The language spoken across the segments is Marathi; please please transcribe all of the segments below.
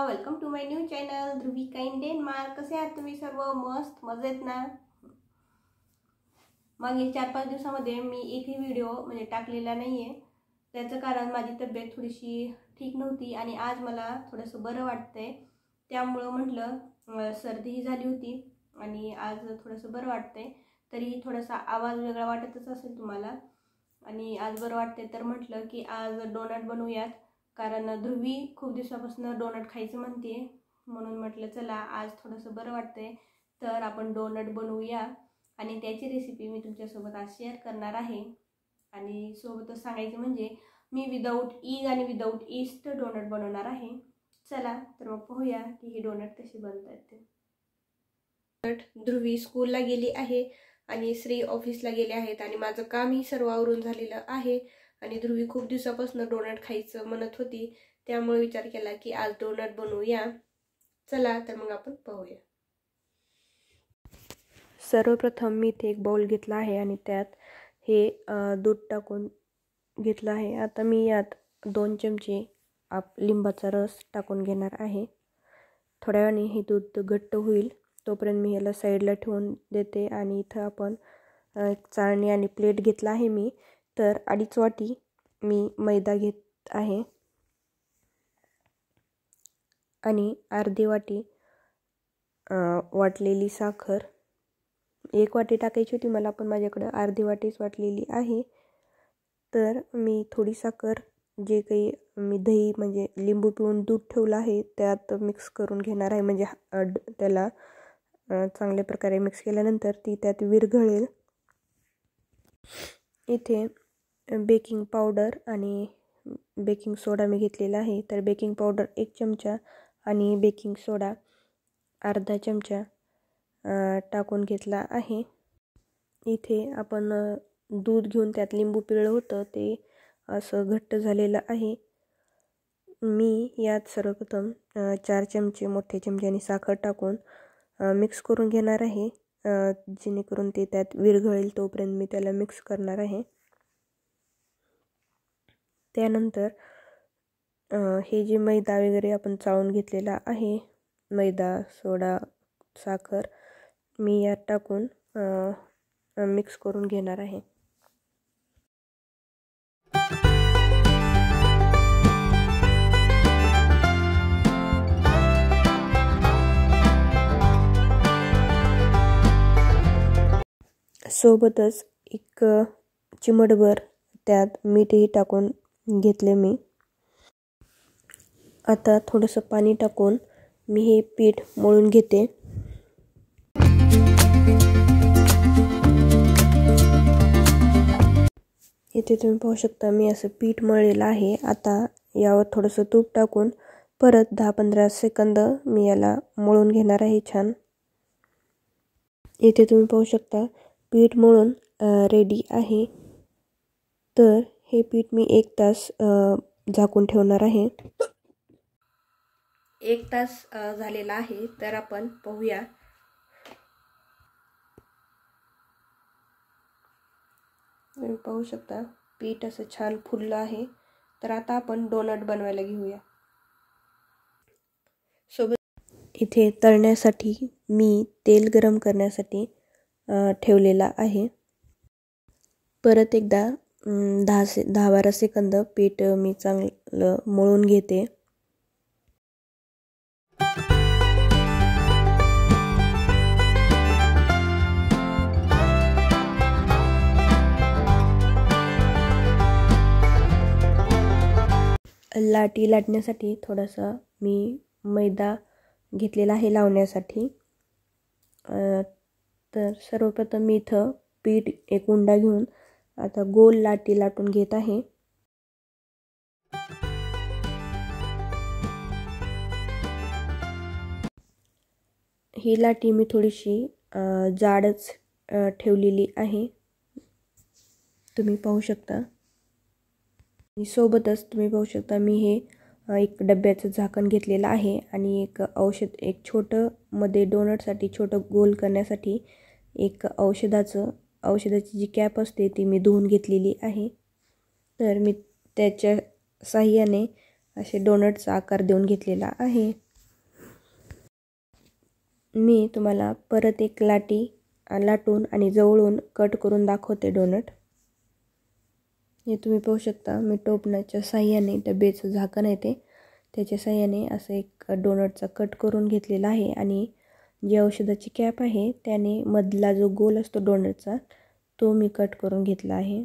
Welcome to my new channel Dhruvi काइन डेन्मार्क। कसे आहात तुम्ही सर्व? मस्त मजेत ना? मागील 4-5 दिवसामध्ये मी एकही व्हिडिओ म्हणजे टाकलेला नाहीये। त्याचं कारण माझी तब्येत थोडीशी ठीक नव्हती आणि आज मला थोडंसं बरं वाटतंय, त्यामुळे म्हटलं सर्दी झाली होती आणि आज थोडंसं बरं वाटतंय। तरी थोडासा आवाज वेगळा वाटतच असेल तुम्हाला आणि आज बरं वाटतंय तर म्हटलं की आज डोनट बनवूयात, कारण ध्रुवी खूप दिवसापासून डोनट खायचं म्हणते, म्हणून म्हटलं चला आज थोडंसं बरं वाटतंय तर आपण डोनट बनवूया आणि त्याची रेसिपी मी तुमच्यासोबत आज शेअर करणार आहे। आणि सोबतच सांगायचं म्हणजे मी विदाऊट ईग आणि विदाऊट ईस्ट डोनट बनवणार आहे। चला तर मग पाहूया की हे डोनट कसे बनतात ते। ध्रुवी स्कूलला गेली आहे आणि श्री ऑफिसला गेले आहेत आणि माझं कामही सर्व आवरून झालेलं आहे आणि ध्रुवी खूप दिवसापासून डोनट खायचं म्हणत होती, त्यामुळे विचार केला की आज डोनट बनवूया। चला तर मग आपण पाहूया। सर्वप्रथम मी इथे एक बाउल घेतला आहे आणि त्यात हे दूध टाकून घेतलं आहे। आता मी यात 2 चमचे लिंबाचा रस टाकून घेणार आहे। थोड्या वेळाने हे दूध घट्ट होईल तोपर्यंत मी याला साईडला ठेवून देते आणि इथं आपण चाळणी आणि प्लेट घेतला आहे मी, तर 2.5 वाटी मी मैदा घेत आहे आणि अर्धी वाटी वाटलेली साखर। 1 वाटी टाकायची होती मला, पण माझ्याकडे अर्धी वाटीच वाटलेली आहे, तर मी थोडी साखर जे काही मी दही म्हणजे लिंबू पिळून दूध ठेवलं आहे त्यात मिक्स करून घेणार आहे। म्हणजे त्याला चांगल्या प्रकारे मिक्स केल्यानंतर ती त्यात विरघळेल। इथे बेकिंग पावडर आणि बेकिंग सोडा मी घेतलेला आहे, तर बेकिंग पावडर 1 चमचा आणि बेकिंग सोडा अर्धा चमचा टाकून घेतला आहे। इथे आपण दूध घेऊन त्यात लिंबू पिळलं होतं ते असं घट्ट झालेलं आहे। मी यात सर्वप्रथम 4 चमचे मोठ्या चमच्याने साखर टाकून मिक्स करून घेणार आहे, जेणेकरून ते त्यात विरघळेल तोपर्यंत मी त्याला मिक्स करणार आहे। त्यानंतर हे जे मैदा वगैरे आपण चाळून घेतलेला आहे, मैदा सोडा साखर मी यात टाकून मिक्स करून घेणार आहे। सोबतच 1 चिमटभर त्यात मीठही टाकून घेतले मी। आता थोडंसं पाणी टाकून मी हे पीठ मळून घेते। इथे तुम्ही पाहू शकता मी असं पीठ मळलेलं आहे। आता यावर थोडंसं तूप टाकून परत 10-15 सेकंद मी याला मळून घेणार आहे छान। इथे तुम्ही पाहू शकता पीठ मळून रेडी आहे, तर हे पीठ मी 1 तास झाकून ठेवणार आहे। 1 तास झालेला आहे, तर आपण पाहूया। तुम्ही पाहू शकता पीठ असं छान फुललं आहे, तर आता आपण डोनट बनवायला घेऊया। सोबत इथे तळण्यासाठी मी तेल गरम करण्यासाठी ठेवलेला आहे। परत एकदा 10-12 सेकंद पीठ मी चांगलं मळून घेते। लाटी लाटण्यासाठी थोडासा मी मैदा घेतलेला आहे लावण्यासाठी। तर सर्वप्रथम मी इथं पीठ 1 उंडा घेऊन आता गोल लाटी लाटून घेत आहे। ही लाटी मी थोडीशी जाडच ठेवलेली आहे, तुम्ही पाहू शकता। सोबतच तुम्ही पाहू शकता मी हे 1 डब्याचं झाकण घेतलेलं आहे आणि एक छोटं मध्ये डोनटसाठी छोटं गोल करण्यासाठी औषधाची जी कॅप असते ती मी धुवून घेतलेली आहे। तर मी त्याच्या साहाय्याने असे डोनटचा आकार देऊन घेतलेला आहे। मी तुम्हाला परत एक लाटून आणि जवळून कट करून दाखवते डोनट. हे तुम्ही पाहू शकता, मी टोपणाच्या साह्याने डब्याचं झाकण आहे त्याच्या साह्याने असं एक डोनटचा कट करून घेतलेला आहे आणि जी औषधाची कॅप आहे त्याने मधला जो गोल असतो डोनटचा तो मी कट करून घेतला आहे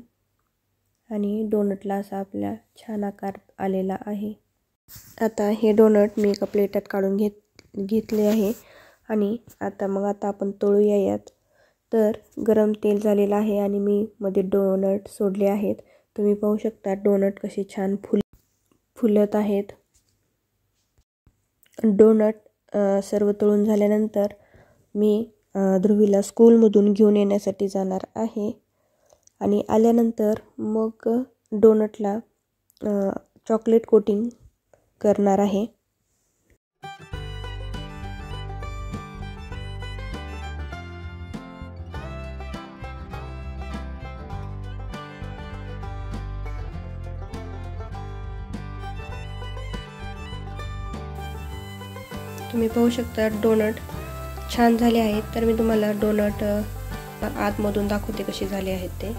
आणि डोनटला असा आपल्या छान आकार आलेला आहे. आता हे डोनट मी एका प्लेटात काढून घेतले आहे आणि आता आपण तळूया यात. तर गरम तेल झालेलं आहे आणि मी मध्ये डोनट सोडले आहेत. तुम्ही पाहू शकता डोनट कसे छान फुलत आहेत. डोनट सर्व तळून झाल्यानंतर मी ध्रुवीला स्कूलमधून घेऊन येण्यासाठी जाणार आहे आणि आल्यानंतर मग डोनटला चॉकलेट कोटिंग करणार आहे. तुम्ही पाहू शकता डोनट छान झाले आहेत. तर मी तुम्हाला डोनट आतमधून दाखवते कसे झाले आहेत ते.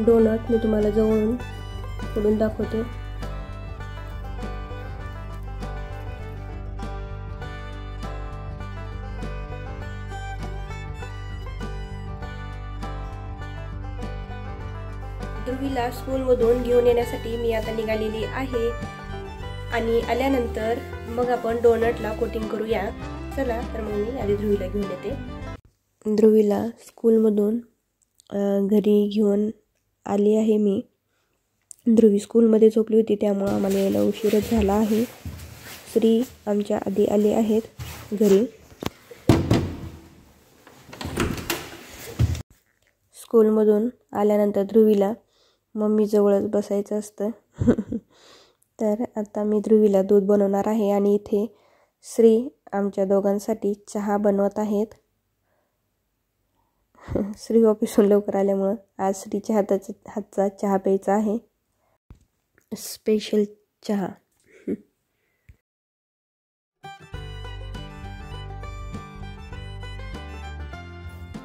डोनट मी तुम्हाला जवळून फोडून दाखवते. ध्रुवीला स्कूलमधून घेऊन येण्यासाठी मी आता निघालेली आहे आणि आल्यानंतर मग आपण डोनटला कोटिंग करूया. चला तर मग मी आधी ध्रुवीला घेऊन येते. ध्रुवीला स्कूलमधून घरी घेऊन आली आहे मी. ध्रुवी स्कूलमध्ये झोपली होती त्यामुळं आम्हाला यायला उशीरच झाला आहे. श्री आमच्या आधी आले आहेत घरी. स्कूलमधून आल्यानंतर ध्रुवीला मम्मीजवळच बसायचं असतं. तर आता मी ध्रुवीला दूध बनवणार आहे आणि इथे श्री आमच्या दोघांसाठी चहा बनवत आहेत. श्री ऑफिसहून लवकर आल्यामुळं आज श्रीच्या हातचा चहा प्यायचा आहे, स्पेशल चहा.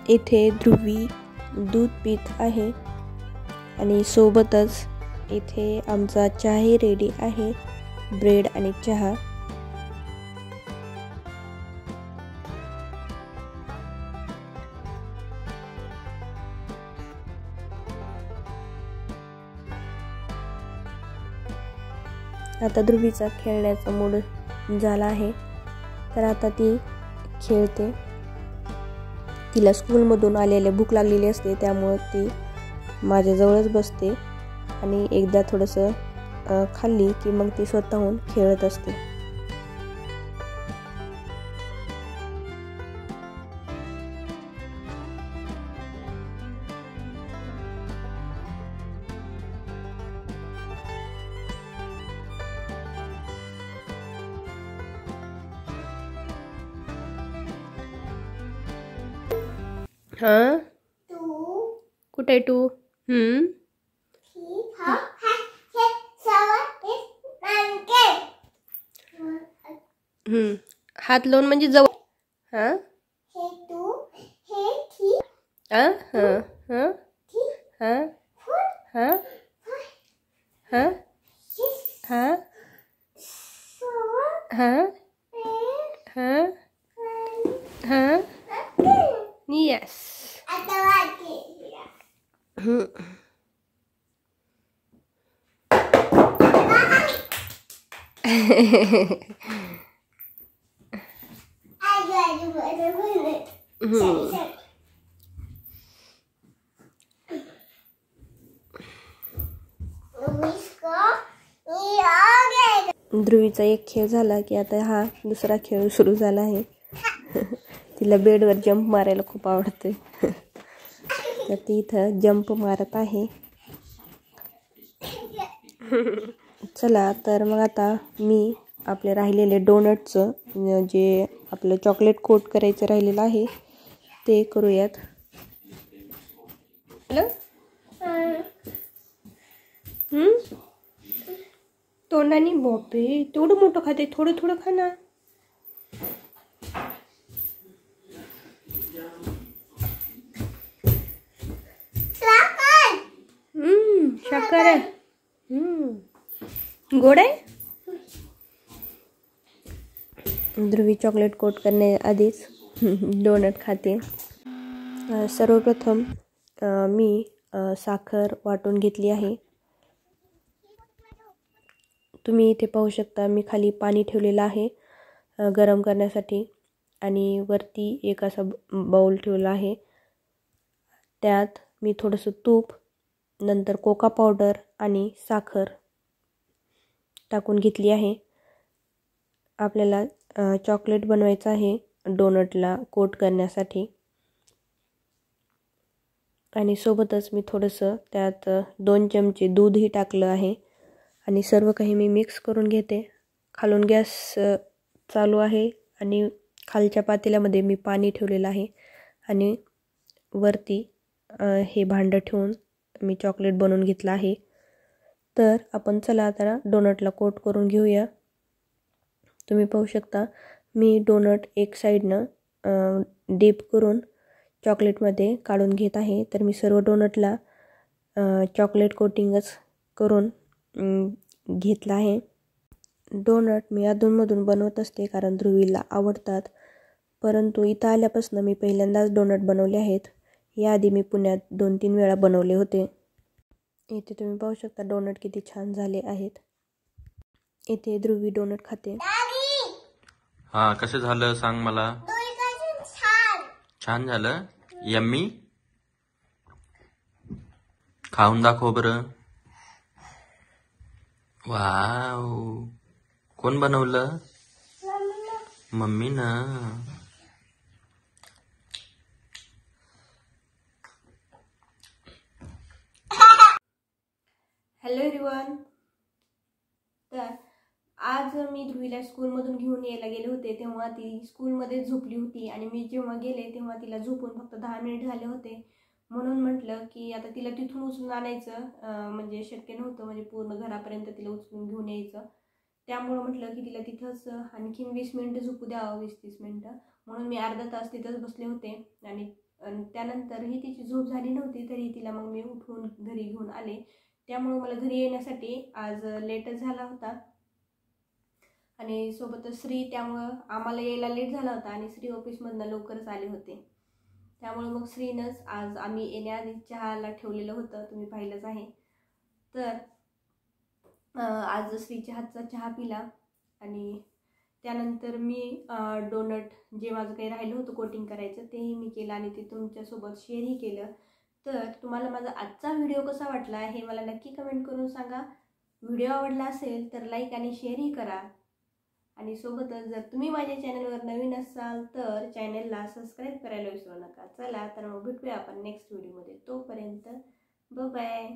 इथे ध्रुवी दूध पीत आहे आणि सोबतच इथे आमचा चहाही रेडी आहे, ब्रेड आणि चहा. आता ध्रुवीचा खेळण्याचा मूड झाला आहे तर आता ती खेळते. तिला स्कूलमधून आलेले भूक लागलेली असते त्यामुळं ती माझ्याजवळच बसते आणि एकदा थोडंसं खाल्ली की मग ती स्वतःहून खेळत असते. हां कुठे आहे तू? हात लावून म्हणजे जवळ. हां हां हां हां हां हां हां हां हां हां हां yes. ध्रुवीचा एक खेळ झाला की आता हा दुसरा खेळ सुरू झाला आहे. तिला बेडवर जंप मारायला खूप आवडते. तर ती इथं जंप मारत आहे. चला तर मग आता मी आपले राहिलेले डोनटचं जे आपलं चॉकलेट कोट करायचं राहिलेलं आहे ते करूयात. तोंडाने बापे तेवढं मोठं खाते, थोडं थोडं खा ना. साखर आहे. गोड आहे. ध्रुवी चॉकलेट कोट करण्याआधीच डोनट खाते. सर्वप्रथम मी साखर वाटून घेतली आहे. तुम्ही इथे पाहू शकता मी खाली पाणी ठेवलेलं आहे गरम करण्यासाठी आणि वरती एक असा बाउल ठेवला आहे. त्यात मी थोडंसं तूप, नंतर कोका पावडर आणि साखर टाकून घेतली आहे. आपल्याला चॉकलेट बनवायचं आहे डोनटला कोट करण्यासाठी. आणि सोबतच मी थोडंसं त्यात 2 चमचे दूधही टाकलं आहे आणि सर्व काही मी मिक्स करून घेते. खालून गॅस चालू आहे आणि खालच्या पातेल्यामध्ये मी पाणी ठेवलेलं आहे आणि वरती हे भांडं ठेवून मी चॉकलेट बनवून घेतलं आहे. तर आपण चला आता डोनटला कोट करून घेऊया. तुम्ही पाहू शकता मी डोनट एक साईडनं डीप करून चॉकलेटमध्ये काढून घेत आहे. तर मी सर्व डोनटला चॉकलेट कोटिंगच करून घेतला आहे. डोनट मी अधूनमधून बनवत असते कारण ध्रुवीला आवडतात, परंतु इथं आल्यापासून मी पहिल्यांदाच डोनट बनवले आहेत. याआधी मी पुण्यात 2-3 वेळा बनवले होते. इथे तुम्ही पाहू शकता डोनट किती छान झाले आहेत. इथे ध्रुवी डोनट खाते. हा, कसं झालं सांग मला. छान झालं. यम्मी. खाऊन दाखव बरं. वाव, कोण बनवलं? मम्मी ना. Hello everyone. तर आज मी ध्रुवीला स्कूलमधून घेऊन यायला गेले होते तेव्हा ती स्कूलमध्ये झोपली होती आणि मी जेव्हा गेले तेव्हा तिला झोपून फक्त 10 मिनिट झाले होते. म्हणून म्हटलं की आता तिला तिथून उचलून आणायचं म्हणजे शक्य नव्हतं, म्हणजे पूर्ण घरापर्यंत तिला उचलून घेऊन यायचं. त्यामुळं म्हटलं की तिला तिथंच आणखीन 20 मिनिटं झोपू द्यावं, 20-30 मिनिटं. म्हणून मी अर्धा तास तिथंच बसले होते आणि त्यानंतरही तिची झोप झाली नव्हती तरी तिला मग मी उठवून घरी घेऊन आले. त्यामुळे मला घरी येण्यासाठी आज लेटच झाला होता आणि सोबतच श्री, त्यामुळं आम्हाला यायला लेट झाला होता आणि श्री ऑफिसमधनं लवकरच आले होते. त्यामुळे मग श्रीनंच आज आम्ही येण्याआधी चहाला ठेवलेलं होतं, तुम्ही पाहिलंच आहे. तर आज श्रीच्या हातचा चहा पिला आणि त्यानंतर मी डोनट जे माझं काही राहिलं होतं कोटिंग करायचं तेही मी केलं आणि ते तुमच्यासोबत शेअरही केलं. तर तुम्हाला माझा आजचा व्हिडिओ कसा वाटला हे मला नक्की कमेंट करून सांगा. व्हिडिओ आवडला असेल तर लाईक आणि शेअरही करा आणि सोबतच जर तुम्ही माझ्या चॅनलवर नवीन असाल तर चॅनलला सबस्क्राईब करायला विसरू नका. चला तर मग भेटूया आपण नेक्स्ट व्हिडिओमध्ये. तोपर्यंत बाय बाय.